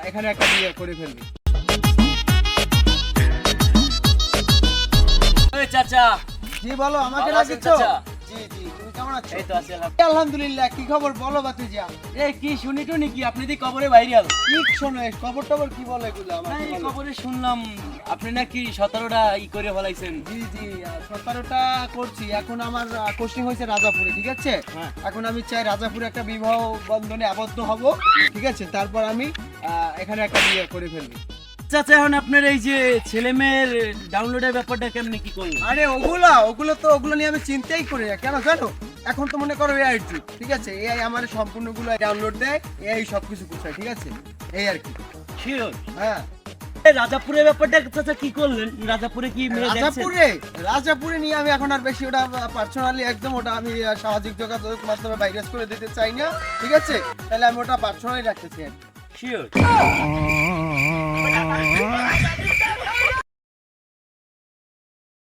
এখানে একটা বিয়ে করে ফেলবি। ওই চাচা, জি বলো, আমাকে ভালো আছেন ডাকছো? চাচা? জি জি, তুমি কেমন আছো? এই তো আছি আলহামদুলিল্লাহ। আলহামদুলিল্লাহ। কি খবর বলো বাতিজা? এই কি শুনি টুনি কি আপনি দি কবরে ভাইরাল? কি শোনো, খবর টবর কি বলে এগুলো না, আমাকে এই বলো। কবরে শুনলাম আপনি নাকি 17টা ই করে ফলাইছেন। জি জি, 17টা করছি। এখন আমার কোচিং হয়েছে রাজাপুরে, ঠিক আছে? হ্যাঁ। এখন আমি চাই রাজাপুরে একটা বিবাহ বন্ধনে আবদ্ধ হব, ঠিক আছে? তারপর আমি এখানে একটা বিয়ে করে ফেলবি। চাচা, এখন আপনার এই যে ছেলে মেয়ের ডাউনলোডের ব্যাপারটা কেমনে কি করলেন? আরে ওগুলো নিয়ে আমি চিন্তাই করি না। কেন জানো? এখন তো মনে করো এআই যুগ, ঠিক আছে? এআই আমার সম্পূর্ণগুলো ডাউনলোড দেয়, এআই সবকিছু করছে, ঠিক আছে? এই আর কি। শিওর? হ্যাঁ। এই রাজাপুরের ব্যাপারটা চাচা কি করলেন? রাজাপুরে কি মেয়ে দেখছেন? রাজাপুরে নিয়ে আমি এখন আর বেশি ওটা পার্সোনালি একদম ওটা আমি সামাজিক যোগাযোগ মাধ্যমে ভাইরাস করে দিতে চাই না, ঠিক আছে? তাহলে আমি ওটা পার্সোনালি রাখতে চাই। শিওর?